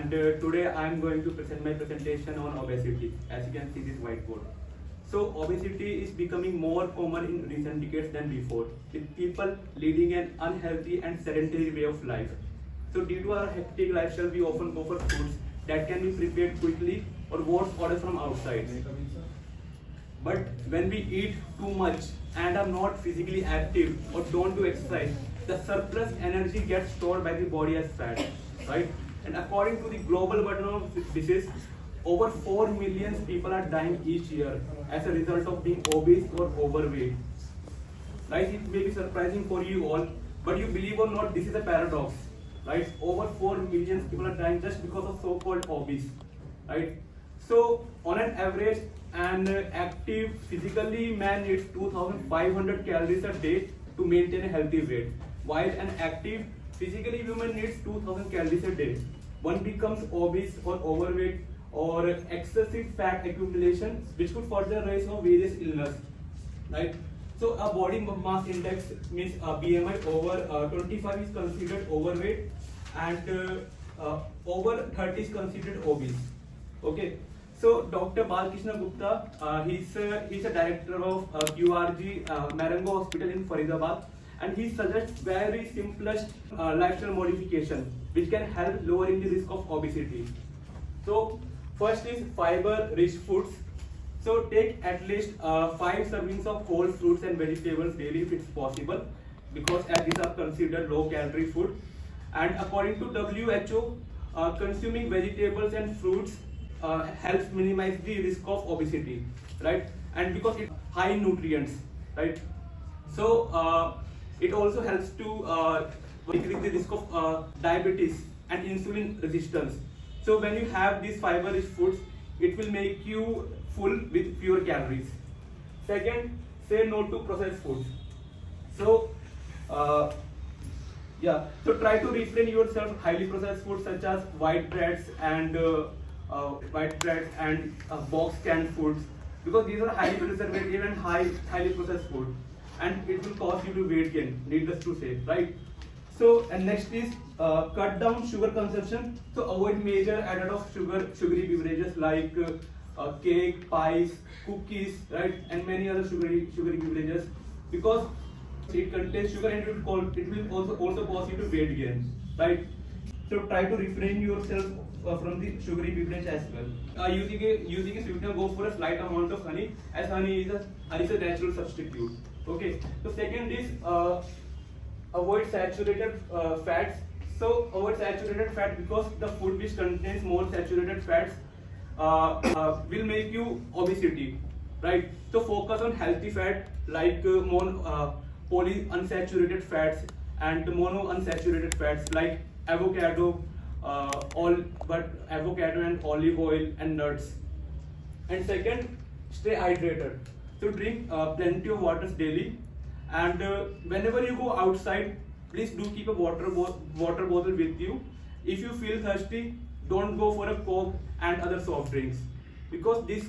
And today I am going to present my presentation on obesity. As you can see this whiteboard. So obesity is becoming more common in recent decades than before, with people leading an unhealthy and sedentary way of life. So due to our hectic lifestyle, we often go for foods that can be prepared quickly or worse, order from outside. But when we eat too much and are not physically active or don't do exercise, the surplus energy gets stored by the body as fat, right? And according to the global burden of disease, over 4 million people are dying each year as a result of being obese or overweight. Right? It may be surprising for you all, but you believe or not, this is a paradox. Right? Over 4 million people are dying just because of so-called obese. Right? So, on an average, an active physically man needs 2,500 calories a day to maintain a healthy weight, while an active physically woman needs 2,000 calories a day. One becomes obese or overweight or excessive fat accumulation, which could further rise of various illness. Right? So a body mass index means BMI over 25 is considered overweight, and over 30 is considered obese. Okay. So Dr. Balkrishna Gupta, he's a director of QRG Marengo Hospital in Faridabad, and he suggests very simplest lifestyle modification which can help lowering the risk of obesity. So first is fiber-rich foods. So take at least 5 servings of whole fruits and vegetables daily if it's possible, because as these are considered low-calorie food. And according to WHO, consuming vegetables and fruits helps minimize the risk of obesity, right? And because it's high in nutrients, right? So it also helps to decrease the risk of diabetes and insulin resistance. So when you have these fiber-rich foods, it will make you full with fewer calories. Second, say no to processed foods. So so try to refrain yourself highly processed foods such as white breads and box canned foods, because these are highly preservative and highly processed food, and it will cause you to weight gain, needless to say, right? So, and next is cut down sugar consumption. So avoid major added of sugary beverages like cake, pies, cookies, right, and many other sugary beverages, because it contains sugar and it will also cause you to weight gain, right? So try to refrain yourself from the sugary beverage as well. Using a sweetener, go for a slight amount of honey, as honey is a natural substitute. Okay. So second is avoid saturated fats. So avoid saturated fat because the food which contains more saturated fats will make you obesity, right? So focus on healthy fat like polyunsaturated fats and monounsaturated fats like avocado, avocado and olive oil and nuts. And second, stay hydrated. So drink plenty of water daily, and whenever you go outside, please do keep a water bottle with you. If you feel thirsty, don't go for a Coke and other soft drinks, because this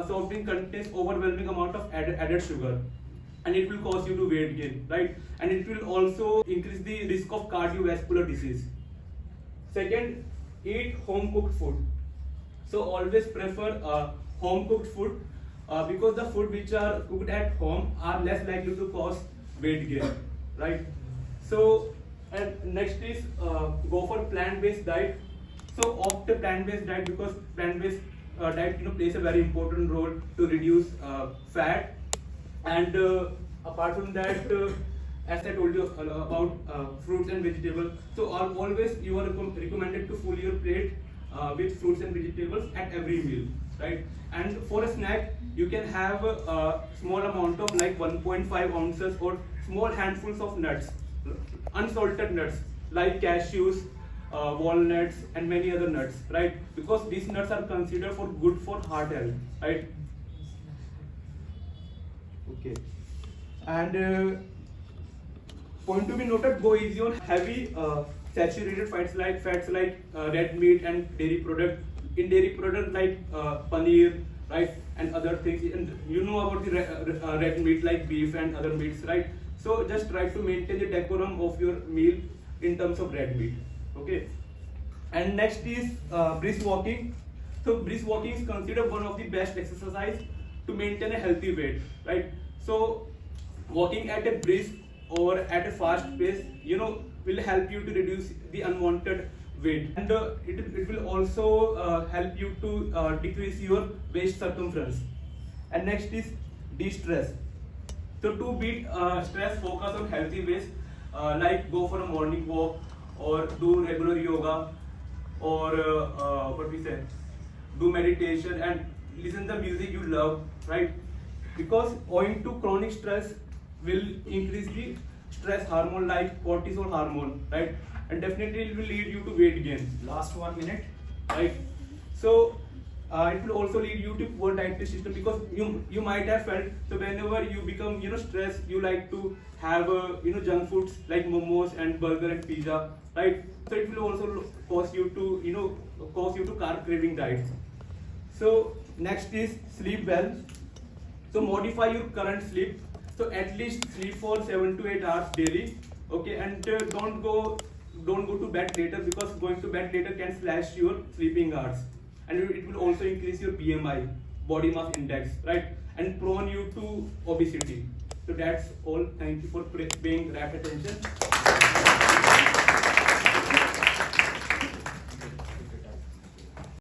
soft drink contains overwhelming amount of added sugar, and it will cause you to weight gain, right? And it will also increase the risk of cardiovascular disease. Second, eat home cooked food. So always prefer home cooked food because the food which are cooked at home are less likely to cause weight gain, right? So, and next is go for plant-based diet. So opt a plant-based diet because plant-based diet plays a very important role to reduce fat, and apart from that, as I told you about fruits and vegetables, so always you are recommended to fill your plate with fruits and vegetables at every meal, right? And for a snack, you can have a small amount of like 1.5 ounces or small handfuls of nuts, unsalted nuts like cashews, walnuts, and many other nuts, right? Because these nuts are considered good for heart health, right? Okay. And point to be noted: go easy on heavy saturated fats like red meat and dairy product. In dairy product like paneer, right, and other things. And you know about the red meat like beef and other meats, right? So just try to maintain the decorum of your meal in terms of red meat. Okay. And next is brisk walking. So brisk walking is considered one of the best exercise to maintain a healthy weight, right? So walking at a brisk or at a fast pace, will help you to reduce the unwanted weight, and it will also help you to decrease your waist circumference. And next is de-stress. So to beat stress, focus on healthy ways, like go for a morning walk or do regular yoga, or what we say, do meditation and listen the music you love, right? Because owing to chronic stress will increase the stress hormone like cortisol hormone, right? And definitely it will lead you to weight gain. Last 1 minute. Right? So it will also lead you to poor dietary system, because you might have felt, so whenever you become stressed, you like to have junk foods like momos and burger and pizza, right? So it will also cause you to carb craving diets. So next is sleep well. So modify your current sleep. So at least sleep for 7 to 8 hours daily. Okay, and don't go to bed later, because going to bed later can slash your sleeping hours, and it will also increase your BMI, body mass index, right? And prone you to obesity. So that's all. Thank you for paying rapt attention.